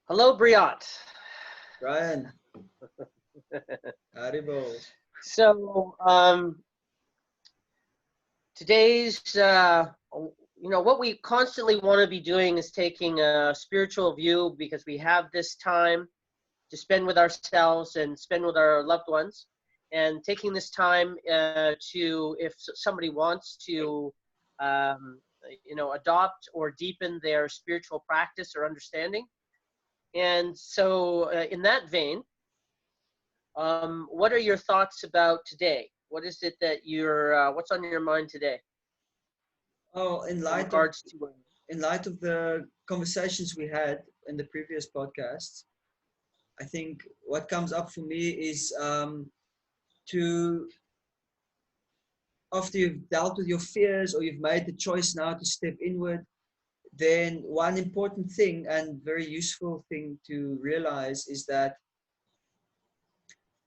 Hello, Briot. Ryan, Haribo. So today's, what we constantly want to be doing is taking a spiritual view because we have this time to spend with ourselves and spend with our loved ones, and taking this time to, if somebody wants to, adopt or deepen their spiritual practice or understanding. And so, in that vein, what are your thoughts about today? What is it that what's on your mind today Oh, in regards to? in light of the conversations we had in the previous podcasts, I think what comes up for me is to after you've dealt with your fears or you've made the choice now to step inward, then one important thing and very useful thing to realize is that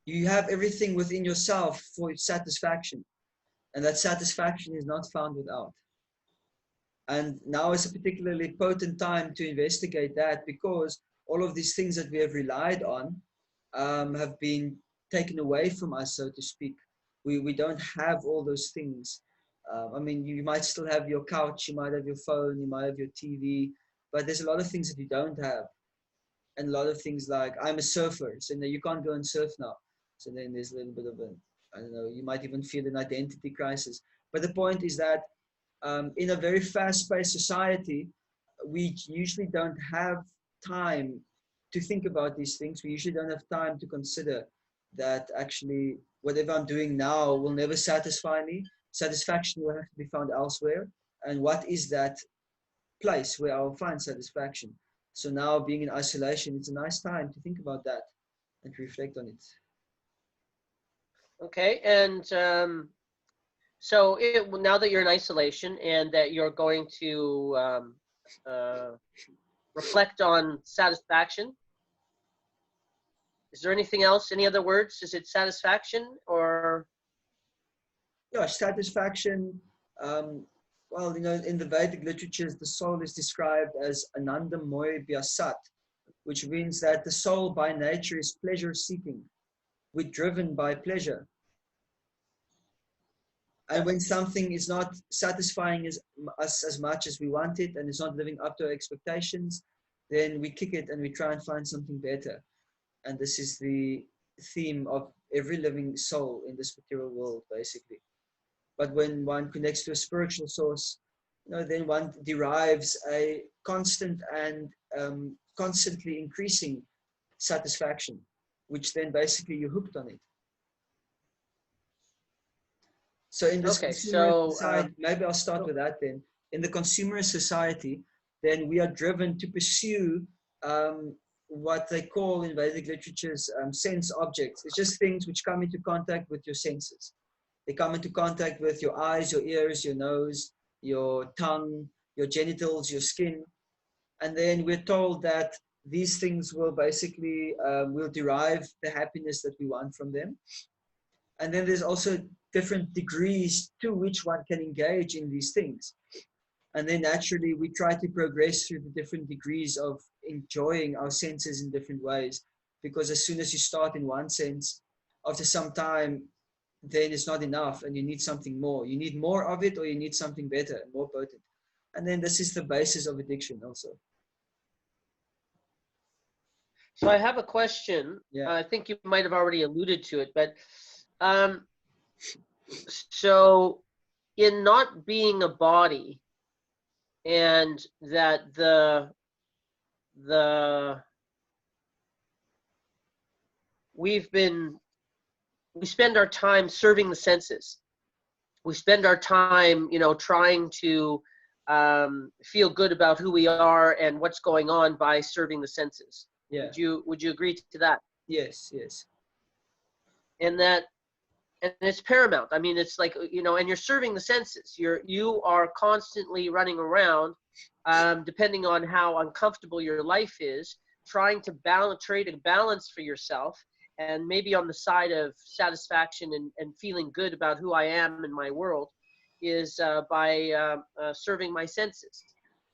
you have everything within yourself for satisfaction, and that satisfaction is not found without. And now is a particularly potent time to investigate that, because all of these things that we have relied on have been taken away from us, so to speak. We don't have all those things. I mean, you might still have your couch, you might have your phone, you might have your TV, but there's a lot of things that you don't have. And a lot of things like, I'm a surfer, so you can't go and surf now. So then there's a little bit of a, I don't know, you might even feel an identity crisis. But the point is that in a very fast-paced society, we usually don't have time to think about these things. We usually don't have time to consider that actually whatever I'm doing now will never satisfy me. Satisfaction will have to be found elsewhere. And what is that place where I'll find satisfaction? So now, being in isolation, it's a nice time to think about that and to reflect on it. Okay, and so now that you're in isolation and that you're going to uh, reflect on satisfaction, is there anything else? Any other words? Is it satisfaction or? Yeah, satisfaction. Um, well, in the Vedic literatures, the soul is described as Anandamoy Vyasat, which means that the soul by nature is pleasure seeking. We're driven by pleasure. And Yeah. when something is not satisfying us as much as we want it and it's not living up to our expectations, then we kick it and we try and find something better. And this is the theme of every living soul in this material world, basically. But when one connects to a spiritual source, then one derives a constant and constantly increasing satisfaction, which then basically you're hooked on it. So in this Okay, consumer so society, maybe I'll start go. with that then. In the consumer society, then we are driven to pursue what they call in Vedic literatures sense objects. It's just things which come into contact with your senses. They come into contact with your eyes, your ears, your nose, your tongue, your genitals, your skin. And then we're told that these things will basically will derive the happiness that we want from them. And then there's also different degrees to which one can engage in these things. And then naturally we try to progress through the different degrees of enjoying our senses in different ways. Because as soon as you start in one sense, after some time, then it's not enough and you need something more. You need more of it, or you need something better and more potent. And then this is the basis of addiction also. So I have a question. Yeah. I think you might have already alluded to it, but um, so in not being a body, and that the we've been we spend our time serving the senses. We spend our time, trying to feel good about who we are and what's going on by serving the senses. Yeah. Would you agree to that? Yes, yes. And that and it's paramount. I mean, it's like, and you're serving the senses. You are constantly running around, depending on how uncomfortable your life is, trying to trade a balance for yourself, and maybe on the side of satisfaction and feeling good about who I am in my world is by serving my senses,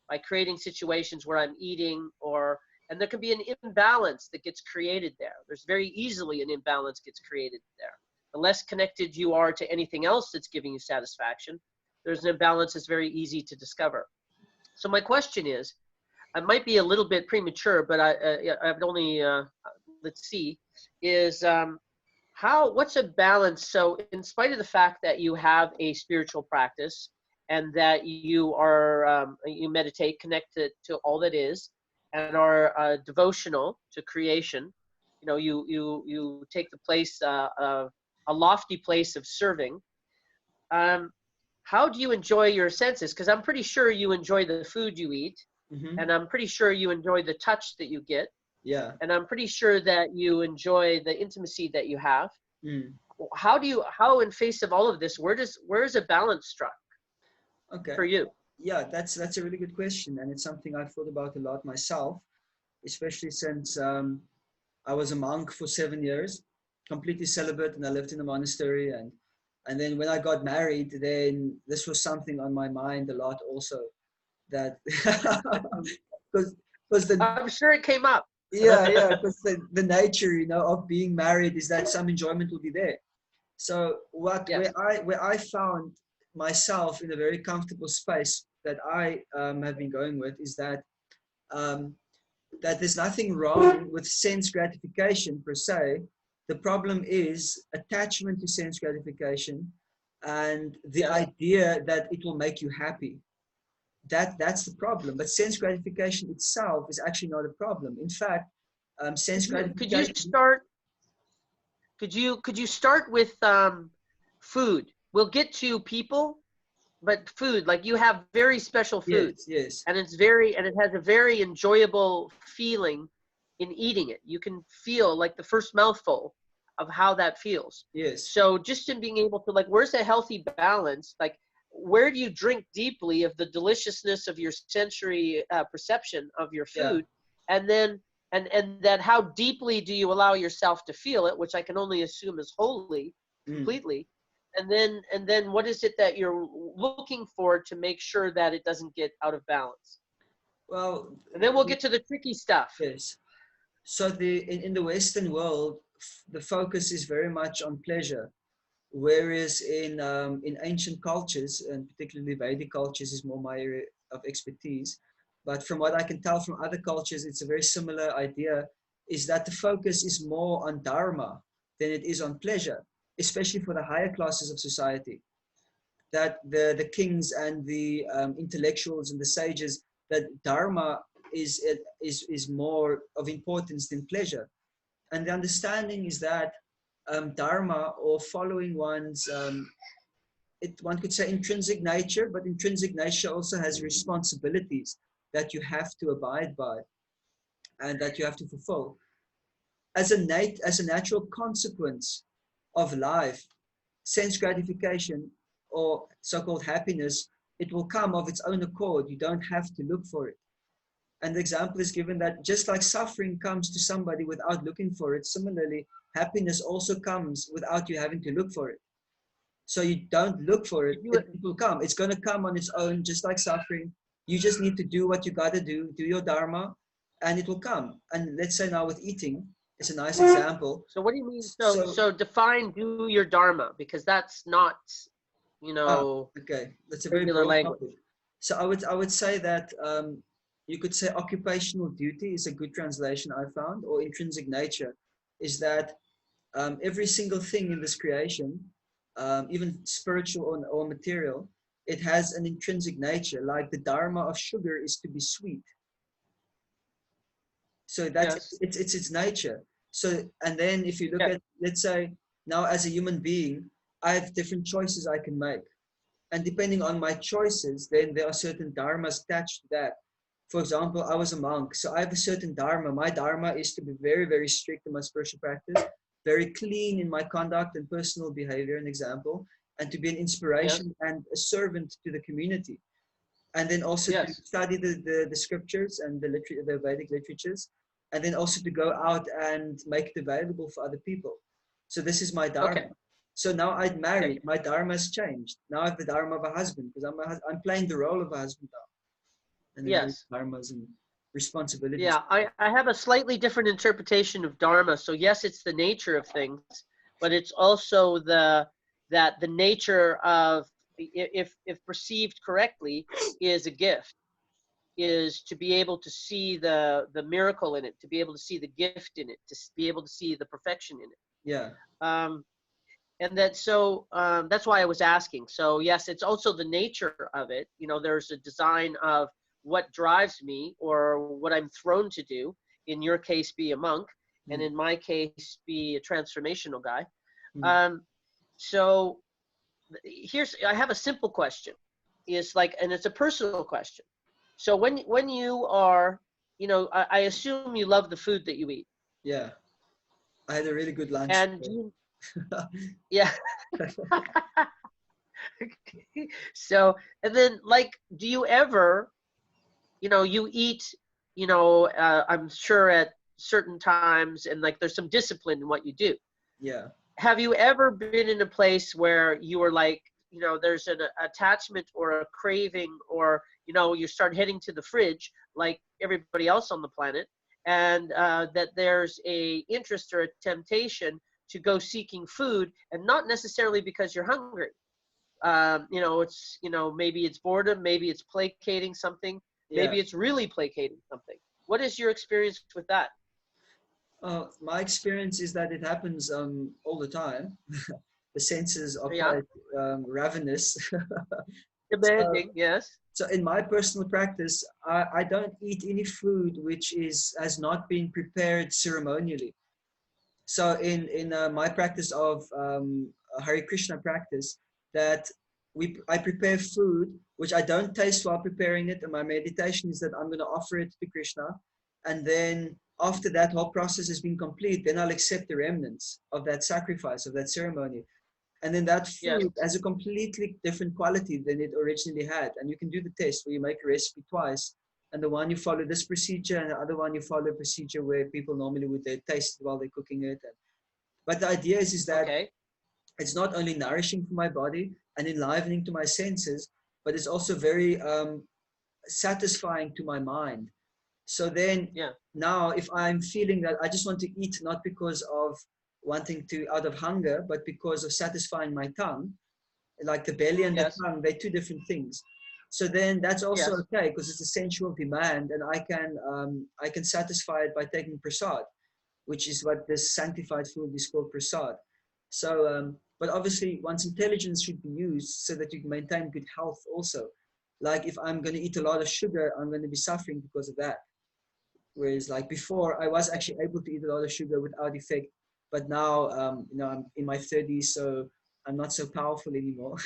by creating situations where I'm eating or And there can be an imbalance that gets created there. There's very easily an imbalance gets created there. The less connected you are to anything else that's giving you satisfaction, there's an imbalance that's very easy to discover. So my question is, I might be a little bit premature, but I've only, let's see, is what's a balance? So in spite of the fact that you have a spiritual practice and that you are, you meditate, connect to all that is, and are devotional to creation, you know, you take the place, of a lofty place of serving. How do you enjoy your senses? Because I'm pretty sure you enjoy the food you eat, Mm-hmm. and I'm pretty sure you enjoy the touch that you get, Yeah. and I'm pretty sure that you enjoy the intimacy that you have. Mm. How in face of all of this, where is a balance struck Okay. for you? Yeah, that's a really good question, and it's something I've thought about a lot myself, especially since I was a monk for 7 years, completely celibate, and I lived in a monastery. And then when I got married, then this was something on my mind a lot also. That because the I'm sure it came up. yeah, because the nature, you know, of being married is that some enjoyment will be there. So Yes. where I found myself in a very comfortable space that I have been going with is that um, that there's nothing wrong with sense gratification per se. The problem is attachment to sense gratification and the Yes. idea that it will make you happy. That's the problem. But sense gratification itself is actually not a problem. In fact, sense Could you gratification. start? Could you start with food? We'll get to people, but food, like you have very special food, Yes, yes, and it has a very enjoyable feeling in eating it. You can feel like the first mouthful of how that feels. yes, So just in being able to, like, where's a healthy balance? Like, where do you drink deeply of the deliciousness of your sensory perception of your yeah. food, and then and that how deeply do you allow yourself to feel it, which I can only assume is wholly, Mm. completely, and then what is it that you're looking for to make sure that it doesn't get out of balance? Well, And then we'll get to the tricky stuff. yes. So in the Western world, the focus is very much on pleasure, whereas in ancient cultures, and particularly Vedic cultures, is more my area of expertise. But from what I can tell from other cultures, it's a very similar idea. Is that the focus is more on dharma than it is on pleasure, especially for the higher classes of society. That the kings and the intellectuals and the sages, that dharma is more of importance than pleasure. And the understanding is that dharma, or following one's one could say intrinsic nature, but intrinsic nature also has responsibilities that you have to abide by and that you have to fulfill as a natural consequence of life. Sense gratification, or so-called happiness, it will come of its own accord. You don't have to look for it. And the example is given that just like suffering comes to somebody without looking for it, similarly, happiness also comes without you having to look for it. So you don't look for it, it will come. It's going to come on its own, just like suffering. You just need to do what you got to do your dharma, and it will come. And let's say now with eating, it's a nice example. So what do you mean? So So, so define do your dharma, because that's not, you know, okay, that's a very regular broad language. topic. So I would say that you could say occupational duty is a good translation I found, or intrinsic nature, is that every single thing in this creation, even spiritual or material, it has an intrinsic nature. Like the dharma of sugar is to be sweet. So that's Yes. it's its nature. So, and then if you look Yes. at, let's say, now as a human being, I have different choices I can make. And depending on my choices, then there are certain dharmas attached to that. For example, I was a monk, so I have a certain dharma. My dharma is to be very, very strict in my spiritual practice, very clean in my conduct and personal behavior, an example, and to be an Yes. inspiration and a servant to the community. And then also to Yes. study the scriptures and the Vedic literatures, and then also to go out and make it available for other people. So this is my dharma. Okay. So now I'm married. Okay. My dharma has changed. Now I have the dharma of a husband because I'm playing the role of a husband now. And then Yes. dharmas and responsibilities. Yeah, I have a slightly different interpretation of dharma. So yes, it's the nature of things, but it's also the nature of, if perceived correctly, is a gift, is to be able to see the miracle in it, to be able to see the gift in it, to be able to see the perfection in it. Yeah, Um, and that so that's why I was asking. So yes, it's also the nature of it. You know, there's a design of what drives me or what I'm thrown to do. In your case, be a monk, and mm, in my case, be a transformational guy. mm, Um, so here's, I have a simple question. Is like, and it's a personal question. So when you are, you know, I assume you love the food that you eat, yeah. I had a really good lunch and today. you, yeah. So, and then like, do you ever, you know, you eat, you know, I'm sure at certain times, and like there's some discipline in what you do. Yeah, Have you ever been in a place where you were like, you know, there's an attachment or a craving, or, you know, you start heading to the fridge like everybody else on the planet, and that there's a interest or a temptation to go seeking food, and not necessarily because you're hungry. You know, it's, you know, maybe it's boredom, maybe it's placating something, yeah. maybe it's really placating something. What is your experience with that? My experience is that it happens all the time. The senses are Yeah, quite ravenous. So, demanding, yes. so in my personal practice, I don't eat any food which has not been prepared ceremonially. So in my practice of Hare Krishna practice, that I prepare food which I don't taste while preparing it, and my meditation is that I'm going to offer it to Krishna, and then after that whole process has been complete, then I'll accept the remnants of that sacrifice, of that ceremony, and then that Yes. food has a completely different quality than it originally had. And you can do the test where you make a recipe twice, and the one you follow this procedure, and the other one you follow a procedure where people normally would they taste while they're cooking it. But the idea is that Okay. it's not only nourishing for my body and enlivening to my senses, but it's also very satisfying to my mind. So then Yeah. now if I'm feeling that I just want to eat, not because of wanting to out of hunger, but because of satisfying my tongue, like the belly and the Yes. tongue, they're two different things. So then that's also Yes. okay because it's a sensual demand, and I can satisfy it by taking prasad, which is what this sanctified food is called, prasad. So, but obviously, one's intelligence should be used so that you can maintain good health also. Like if I'm going to eat a lot of sugar, I'm going to be suffering because of that. Whereas like before, I was actually able to eat a lot of sugar without effect. But now, you know, I'm in my 30s, so I'm not so powerful anymore.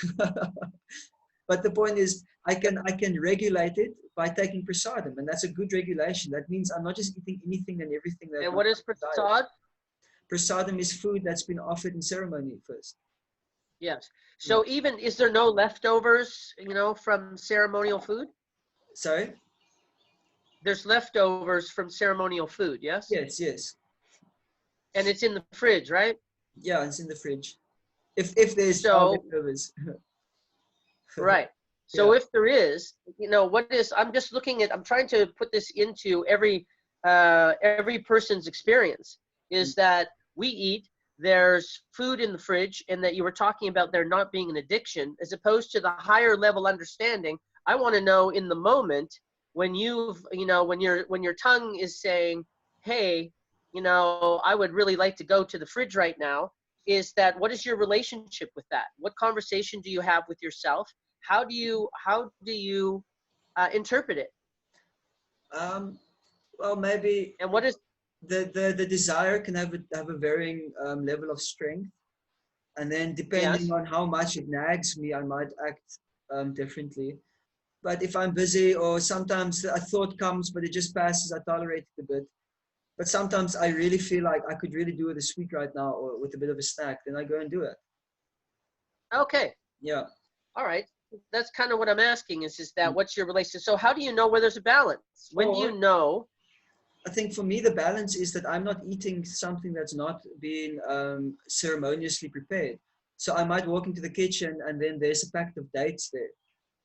But the point is, I can regulate it by taking prasadam, and that's a good regulation. That means I'm not just eating anything and everything that And my what is body desires. prasad? Prasadam is food that's been offered in ceremony first. Yes. Yeah. So even, is there no leftovers, you know, from ceremonial food? Sorry? There's leftovers from ceremonial food, yes? Yes, yes. And it's in the fridge, right? Yeah, it's in the fridge. If there's So, leftovers. right. Yeah. So if there is, you know, what is, I'm just looking at, I'm trying to put this into every person's experience, is that we eat, there's food in the fridge, and that you were talking about there not being an addiction, as opposed to the higher level understanding. I want to know in the moment when you've, you know, when your tongue is saying, hey, you know, I would really like to go to the fridge right now, is that, what is your relationship with that? What conversation do you have with yourself? How do you interpret it? Um, well, maybe And what is, the desire can have a varying level of strength. And then depending yes, on how much it nags me, I might act differently. But if I'm busy or sometimes a thought comes, but it just passes, I tolerate it a bit. But sometimes I really feel like I could really do with a sweet right now or with a bit of a snack, then I go and do it. okay, Yeah. all right. That's kind of what I'm asking, is that Mm. what's your relationship? So how do you know where there's a balance? When do you Or know? I think for me, the balance is that I'm not eating something that's not been ceremoniously prepared. So I might walk into the kitchen and then there's a packet of dates there.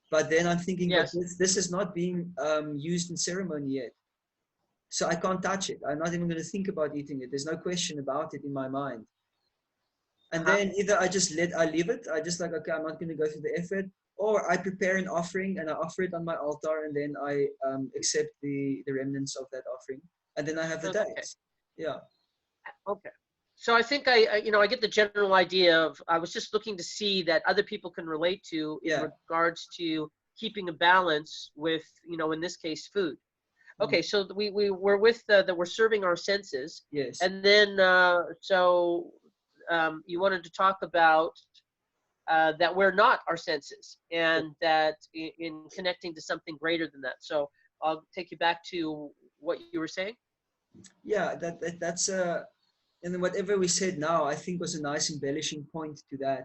But then I'm thinking, but Yes, this is not being used in ceremony yet. So I can't touch it. I'm not even going to think about eating it. There's no question about it in my mind. And Uh-huh. then either I leave it. I just like, okay, I'm not going to go through the effort, or I prepare an offering and I offer it on my altar, and then I accept the remnants of that offering, and then I have the Okay. dates. Yeah. Okay. So I think I get the general idea of, I was just looking to see that other people can relate to in Yeah. regards to keeping a balance with, in this case, food. Mm. Okay, so we're with that we're serving our senses, Yes. and then you wanted to talk about that we're not our senses, and that in connecting to something greater than that. So I'll take you back to what you were saying. Yeah. That's and then whatever we said now, I think was a nice embellishing point to that.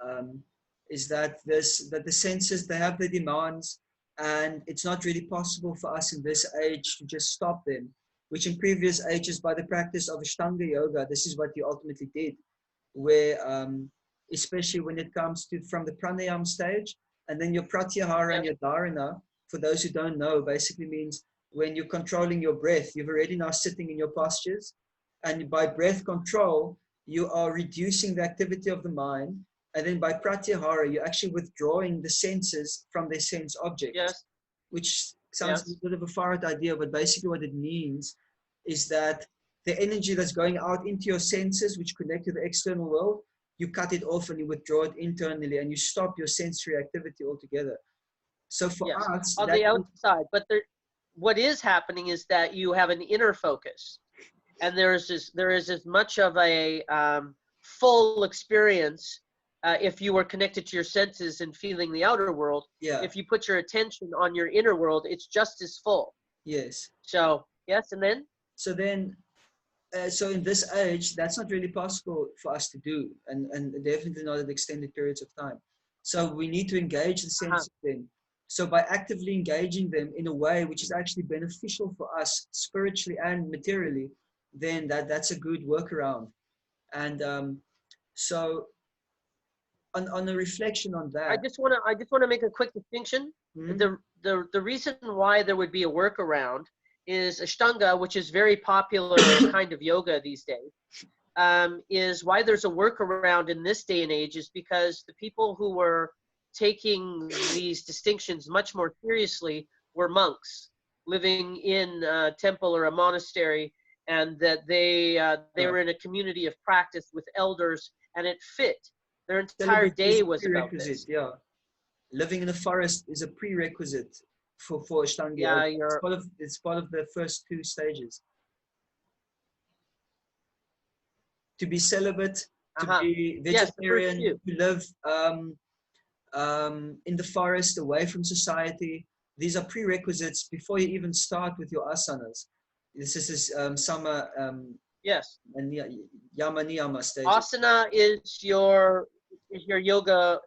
Um, is that the senses, they have the demands, and it's not really possible for us in this age to just stop them, which in previous ages, by the practice of Ashtanga yoga, this is what you ultimately did, where especially when it comes to from the pranayama stage, and then your pratyahara and Yes. your dharana, for those who don't know, basically means when you're controlling your breath, you've already now sitting in your postures, and by breath control, you are reducing the activity of the mind, and then by pratyahara, you're actually withdrawing the senses from their sense objects, Yes. which sounds a Yes. bit of a far out idea, but basically what it means is that the energy that's going out into your senses, which connect to the external world, you cut it off and you withdraw it internally, and you stop your sensory activity altogether. So for Yes. us, On that the outside, but what is happening is that you have an inner focus, and there is as much of a full experience if you were connected to your senses and feeling the outer world. yeah, If you put your attention on your inner world, it's just as full. yes. So yes, and then So then, so in this age, that's not really possible for us to do, and definitely not at extended periods of time. So we need to engage the uh-huh. senses then. So by actively engaging them in a way which is actually beneficial for us spiritually and materially, then that's a good workaround. And so on a reflection on I that, just want to make a quick distinction. hmm, The reason why there would be a workaround is Ashtanga, which is very popular kind of yoga these days. Is why there's a workaround in this day and age is because the people who were taking these distinctions much more seriously were monks living in a temple or a monastery, and that they uh, were in a community of practice with elders, and it fit. Their entire celibacy is day a was about prerequisite. this. Yeah, living in a forest is a prerequisite for Ashtanga yoga. Yeah, It's part of the first two stages. To be celibate, to uh-huh. be Yes, the first vegetarian, two. to live in the forest away from society. These are prerequisites before you even start with your asanas. This is sama Yes. and yama niyama stages. Asana is your yoga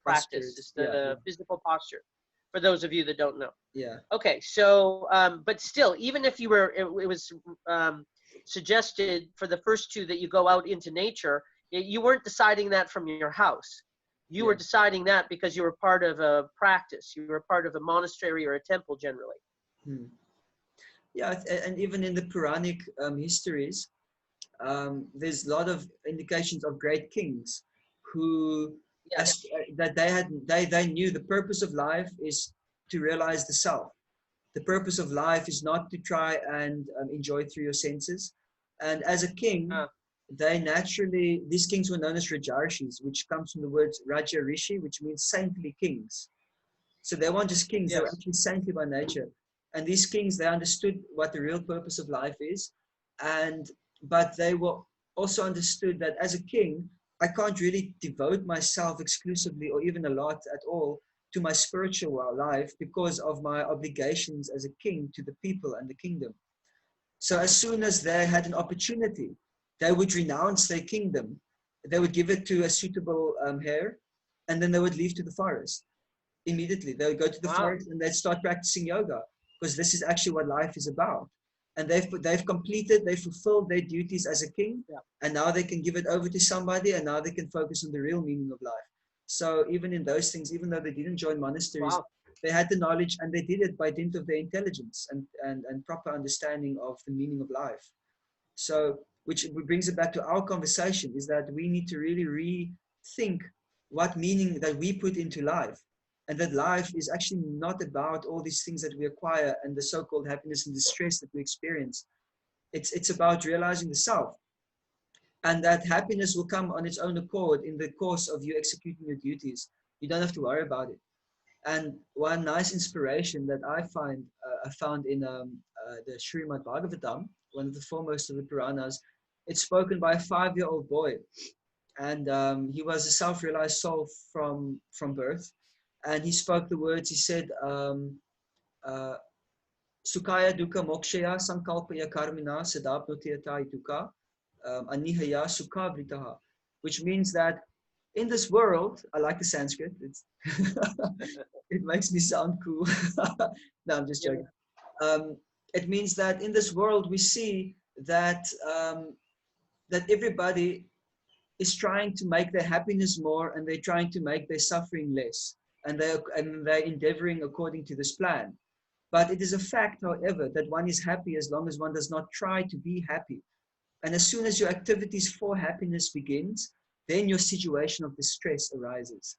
practice. Postures. It's Yeah, the physical posture. For those of you that don't know. yeah, Okay, so but still, even if it was suggested for the first two that you go out into nature, you weren't deciding that from your house. You yeah. were deciding that because you were part of a practice. You were part of a monastery or a temple generally. Hmm. Yeah, and even in the Puranic histories, there's a lot of indications of great kings who Yes. that they knew the purpose of life is to realize the self. The purpose of life is not to try and enjoy through your senses. And as a king, Uh, these kings were known as Rajarshis, which comes from the word Raja Rishi, which means saintly kings. So they weren't just kings, they were yes. actually saintly by nature. And these kings, they understood what the real purpose of life is. And but they were also understood that as a king, I can't really devote myself exclusively or even a lot at all to my spiritual life because of my obligations as a king to the people and the kingdom. So as soon as they had an opportunity, they would renounce their kingdom. They would give it to a suitable heir, and then they would leave to the forest immediately. They would go to the Wow. forest and they'd start practicing yoga because this is actually what life is about. And they've fulfilled their duties as a king, Yeah. and now they can give it over to somebody, and now they can focus on the real meaning of life. So even in those things, even though they didn't join monasteries, Wow. They had the knowledge, and they did it by dint of their intelligence and proper understanding of the meaning of life. So, which brings it back to our conversation, is that we need to really rethink what meaning that we put into life. And that life is actually not about all these things that we acquire and the so-called happiness and distress that we experience. It's about realizing the self. And that happiness will come on its own accord in the course of you executing your duties. You don't have to worry about it. And one nice inspiration that I found in the Srimad Bhagavatam, one of the foremost of the Puranas. It's spoken by a 5-year-old boy, and he was a self-realized soul from birth. And he spoke the words. He said, uh, "Sukaya dukkha mokshaya sankalpaya karmina sadapnotiyata dukkha anihaya sukha vritaha," which means that in this world, I like the Sanskrit. It makes me sound cool. No, I'm just joking. It means that in this world we see that that everybody is trying to make their happiness more, and they're trying to make their suffering less, and they're endeavoring according to this plan. But it is a fact, however, that one is happy as long as one does not try to be happy. And as soon as your activities for happiness begins, then your situation of distress arises.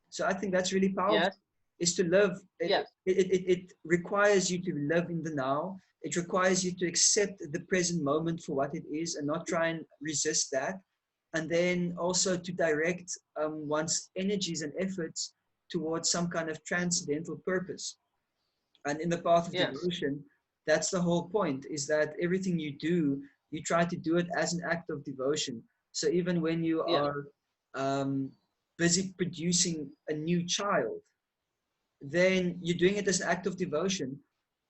So I think that's really powerful. Yes. Is to live. Yes. It requires you to live in the now. It requires you to accept the present moment for what it is and not try and resist that. And then also to direct one's energies and efforts towards some kind of transcendental purpose. And in the path of Yes. devotion, that's the whole point, is that everything you do, you try to do it as an act of devotion. So even when you are busy producing a new child, then you're doing it as an act of devotion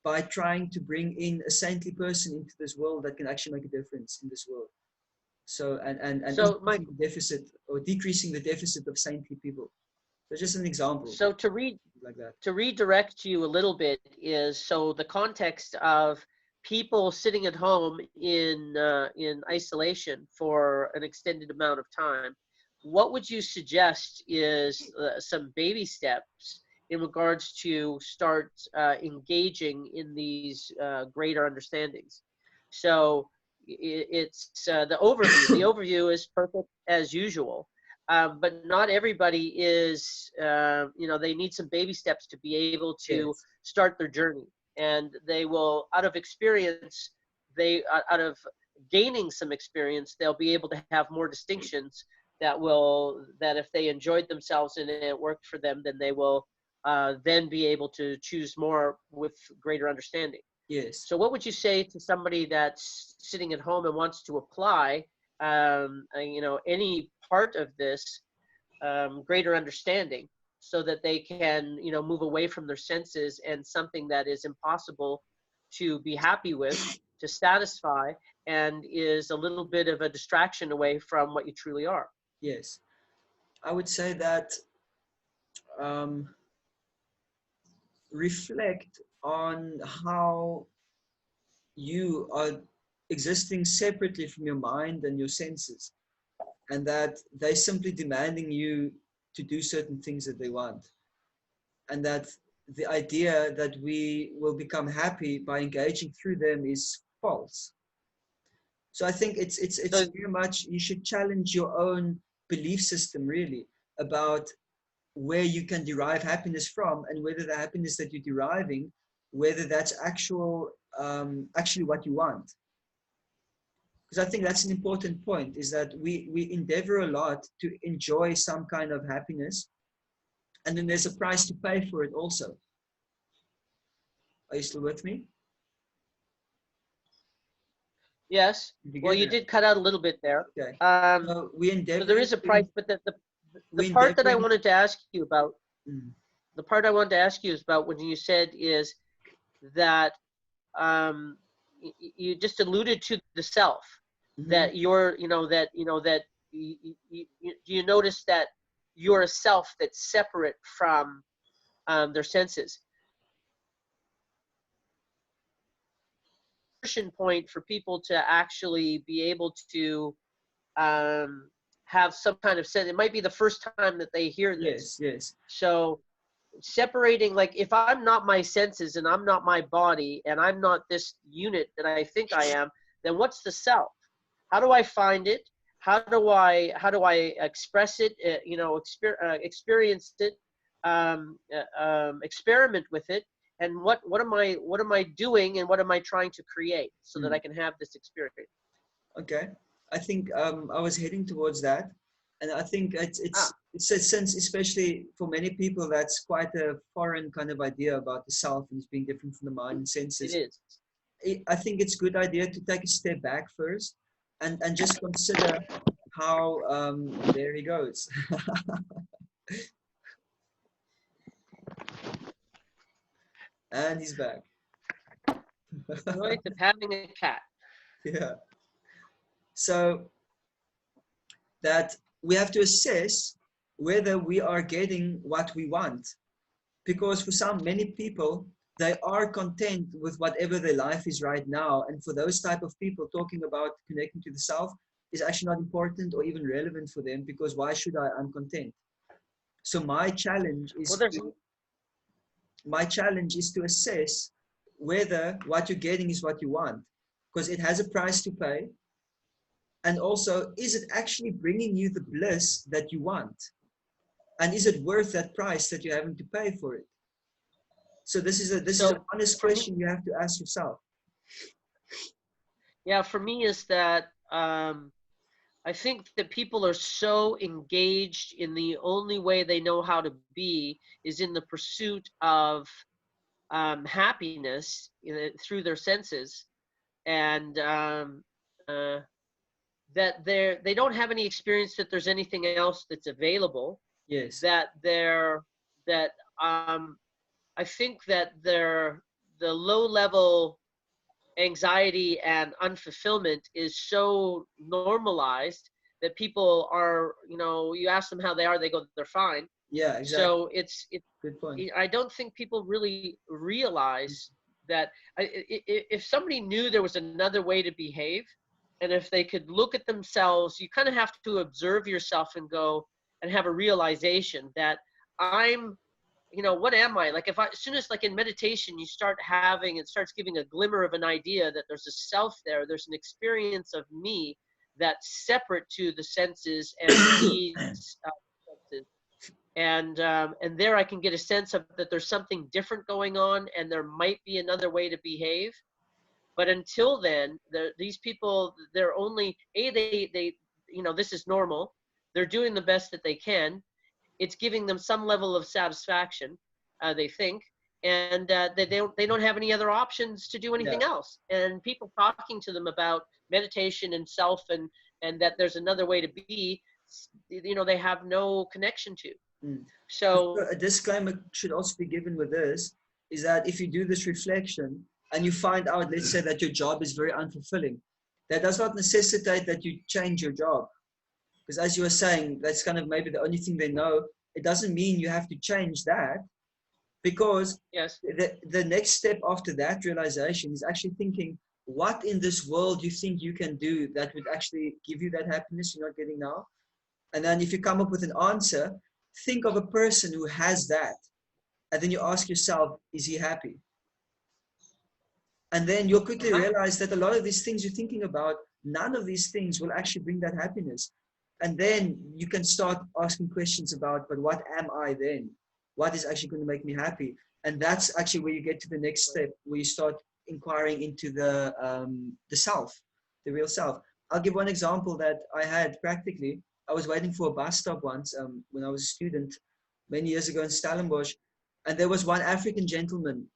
by trying to bring in a saintly person into this world that can actually make a difference in this world. So, and So increasing the deficit or decreasing the deficit of saintly people. So just an example. So to redirect you a little bit is, so the context of people sitting at home in isolation for an extended amount of time, what would you suggest is some baby steps in regards to start engaging in these greater understandings? So it's the overview. The overview is perfect as usual. But not everybody is, they need some baby steps to be able to start their journey. And they will, out of experience, out of gaining some experience, they'll be able to have more distinctions that if they enjoyed themselves and it worked for them, then they will then be able to choose more with greater understanding. Yes. So what would you say to somebody that's sitting at home and wants to apply, any part of this greater understanding, so that they can, move away from their senses and something that is impossible to be happy with, to satisfy, and is a little bit of a distraction away from what you truly are? Yes. I would say that reflect on how you are existing separately from your mind and your senses, and that they're simply demanding you to do certain things that they want, and that the idea that we will become happy by engaging through them is false. So I think it's very much, you should challenge your own belief system really about where you can derive happiness from, and whether the happiness that you're deriving, whether that's actually what you want. Because I think that's an important point, is that we endeavor a lot to enjoy some kind of happiness, and then there's a price to pay for it also. Are you still with me? Yes. Well, you did cut out a little bit there. Okay. So there is a price, but the part that I wanted to ask you about, the part I wanted to ask you is about when you said is that you just alluded to the self, that you're, that you notice that you're a self that's separate from their senses. Point for people to actually be able to have some kind of sense. It might be the first time that they hear this. Yes. So separating, like, if I'm not my senses and I'm not my body and I'm not this unit that I think I am, then what's the self? How do I find it? How do I express it? Experience it, experiment with it, and what am I doing, and what am I trying to create so that I can have this experience? Okay, I think I was heading towards that, and I think it's a sense, especially for many people, that's quite a foreign kind of idea about the self and it's being different from the mind and senses. It is. I think it's a good idea to take a step back first and just consider how there he goes. And he's back. Joy of having a cat. Yeah. So that we have to assess whether we are getting what we want. Because for many people, they are content with whatever their life is right now. And for those type of people, talking about connecting to the self is actually not important or even relevant for them, because why should I? I'm content. So my challenge is to assess whether what you're getting is what you want, because it has a price to pay. And also, is it actually bringing you the bliss that you want? And is it worth that price that you're having to pay for it? So this is an honest question you have to ask yourself. Yeah, for me is that I think that people are so engaged in the only way they know how to be is in the pursuit of happiness through their senses, and that they don't have any experience that there's anything else that's available. Yes. That I think that the low level anxiety and unfulfillment is so normalized that people are, you ask them how they are, they go, they're fine. Yeah, exactly. So it's good point. I don't think people really realize that if somebody knew there was another way to behave, and if they could look at themselves, you kind of have to observe yourself and go and have a realization that what am I? Like, as soon as, like, in meditation, you start having, it starts giving a glimmer of an idea that there's a self there, there's an experience of me that's separate to the senses and needs senses. And there I can get a sense of that there's something different going on, and there might be another way to behave. But until then, these people, they're only, they this is normal. They're doing the best that they can. It's giving them some level of satisfaction, they think, and they don't have any other options to do anything else. And people talking to them about meditation and self and that there's another way to be, they have no connection to. So a disclaimer should also be given with this, is that if you do this reflection and you find out, let's say, that your job is very unfulfilling, that does not necessitate that you change your job. Because as you were saying, that's kind of maybe the only thing they know. It doesn't mean you have to change that, because the next step after that realization is actually thinking, what in this world you think you can do that would actually give you that happiness you're not getting now? And then if you come up with an answer, think of a person who has that. And then you ask yourself, is he happy? And then you'll quickly realize that a lot of these things you're thinking about, none of these things will actually bring that happiness. And then you can start asking questions about, but what am I then? What is actually going to make me happy? And that's actually where you get to the next step, where you start inquiring into the self, the real self. I'll give one example that I had practically. I was waiting for a bus stop once when I was a student many years ago in Stellenbosch. And there was one African gentleman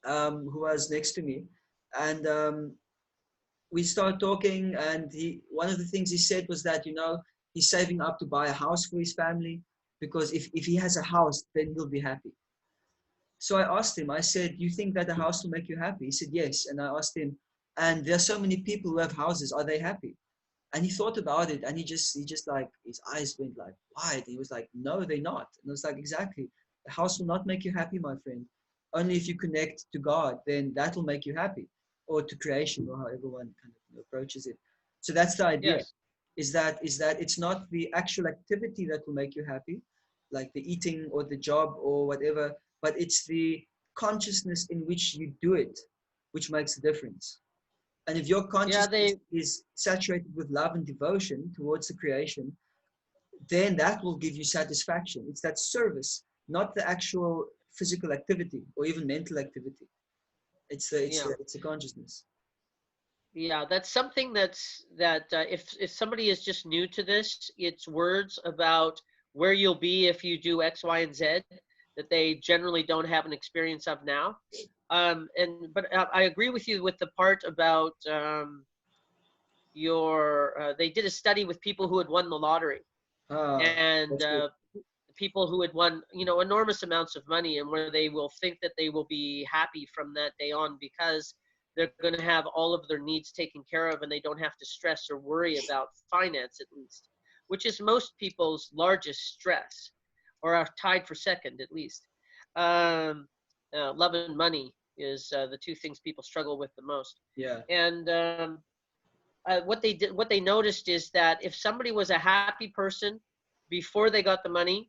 who was next to me. And we started talking, and one of the things he said was that, he's saving up to buy a house for his family, because if he has a house, then he'll be happy. So I asked him, I said, you think that a house will make you happy? He said, yes. And I asked him, and there are so many people who have houses, are they happy? And he thought about it, and he just like, his eyes went like wide. He was like, no, they're not. And I was like, exactly. The house will not make you happy, my friend. Only if you connect to God, then that will make you happy, or to creation, or however one kind of approaches it. So that's the idea. Is that it's not the actual activity that will make you happy, like the eating or the job or whatever, but it's the consciousness in which you do it, which makes a difference. And if your Yeah, consciousness is saturated with love and devotion towards the creation, then that will give you satisfaction. It's that service, not the actual physical activity or even mental activity. yeah. It's a consciousness. Yeah, that's something that if somebody is just new to this, it's words about where you'll be if you do X, Y, and Z that they generally don't have an experience of now. But I agree with you with the part about they did a study with people who had won the lottery, Ah, and that's good. people who had won, enormous amounts of money, and where they will think that they will be happy from that day on because they're going to have all of their needs taken care of and they don't have to stress or worry about finance, at least, which is most people's largest stress, or are tied for second, at least. Um, Love and money is the two things people struggle with the most. Yeah. And what they noticed is that if somebody was a happy person before they got the money,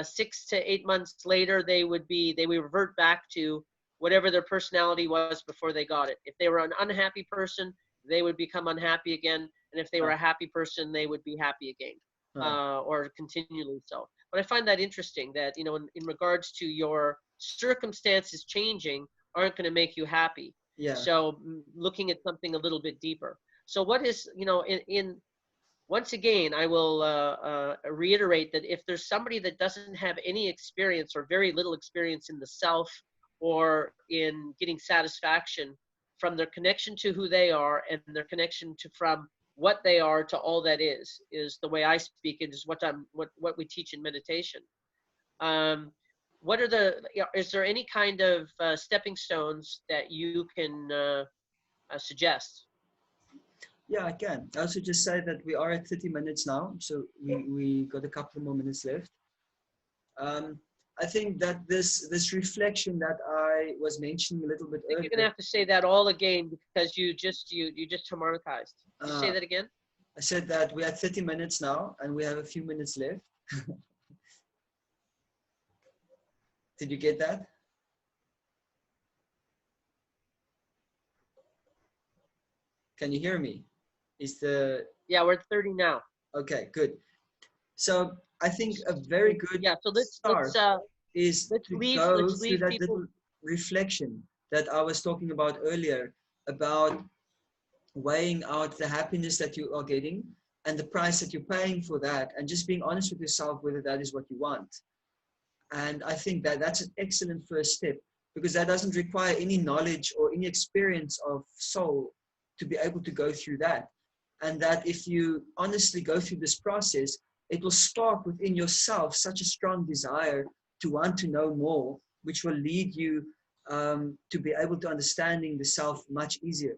6 to 8 months later they would revert back to whatever their personality was before they got it. If they were an unhappy person, they would become unhappy again, and if they were Ah, a happy person, they would be happy again, ah, or continually so. But I find that interesting that in regards to your circumstances changing aren't going to make you happy. yeah. So looking at something a little bit deeper. So what is, in once again, I will reiterate that if there's somebody that doesn't have any experience or very little experience in the self or in getting satisfaction from their connection to who they are and their connection to from what they are to all that is the way I speak it, is what we teach in meditation. Um, what are is there any kind of stepping stones that you can suggest? Yeah, I can. I also just say that we are at 30 minutes now, so we got a couple more minutes left. Um, I think that this reflection that I was mentioning a little bit I think you're gonna earlier, have to say that all again because you just harmonized. Just say uh, that again. I said that we are 30 minutes now and we have a few minutes left. Did you get that? Can you hear me? Is the Yeah, we're at 30 now. okay, good. So I think a very good Yeah, so start is let's to leave go let's through leave that people. little reflection that I was talking about earlier about weighing out the happiness that you are getting and the price that you're paying for that, and just being honest with yourself whether that is what you want. And I think that that's an excellent first step, because that doesn't require any knowledge or any experience of soul to be able to go through that. And that if you honestly go through this process, it will spark within yourself such a strong desire to want to know more, which will lead you to be able to understanding the self much easier.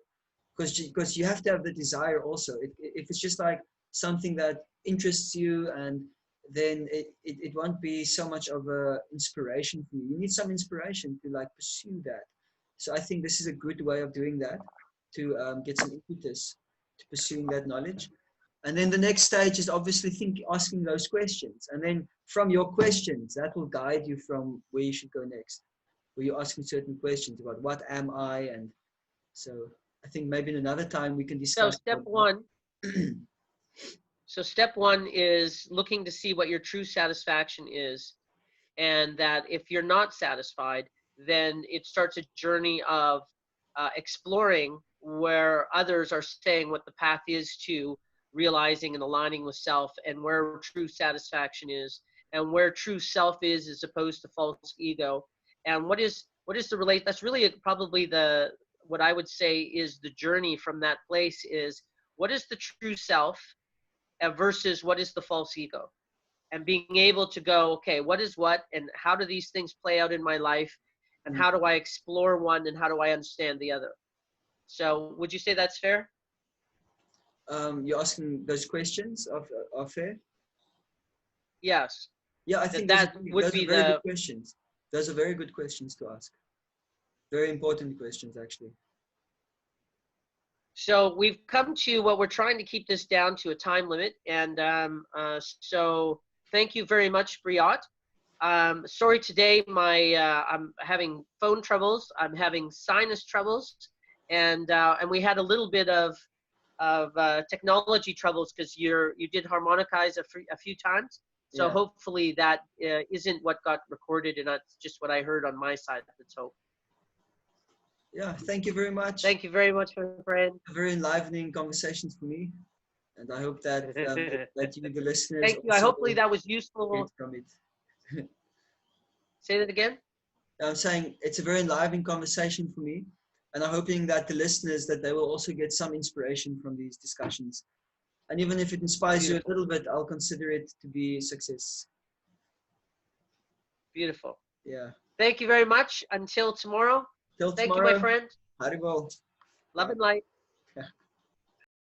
Because you have to have the desire also. If it's just like something that interests you, and then it won't be so much of a inspiration for you. You need some inspiration to like pursue that. So I think this is a good way of doing that, to get some impetus to pursuing that knowledge. And then the next stage is obviously asking those questions. And then from your questions, that will guide you from where you should go next, where you're asking certain questions about what am I? And so I think maybe in another time we can So discuss step about one. that. So step one is looking to see what your true satisfaction is, and that if you're not satisfied, then it starts a journey of exploring where others are saying what the path is to realizing and aligning with self, and where true satisfaction is, and where true self is as opposed to false ego, and what is the relate. That's really probably the what I would say is the journey from that place is what is the true self versus what is the false ego, and being able to go, okay, what is what, and how do these things play out in my life, and how do I explore one, and how do I understand the other? So would you say that's fair? You're asking those questions are fair? Yes, Yeah, I that think that would those are be very good the. questions. Those are very good questions to ask. Very important questions, actually. So we've come to what we're trying to keep this down to a time limit, and so thank you very much, Briat. Sorry today, I'm having phone troubles. I'm having sinus troubles, and we had a little bit of technology troubles because you did harmonicize a few times. So Yeah. hopefully that isn't what got recorded, and that's just what I heard on my side. Let's hope. Yeah. Thank you very much. Thank you very much, my friend. Very enlivening conversations for me, and I hope that that you, the listeners, Thank you. also Hopefully that was get useful. from it. Say that again. I'm saying it's a very enlivening conversation for me, and I'm hoping that the listeners, that they will also get some inspiration from these discussions. And even if it inspires you a Beautiful. little bit, I'll consider it to be a success. Beautiful. Yeah. Thank you very much. Until tomorrow. Till Thank you, my tomorrow. friend. Haribol. Love Bye. and light.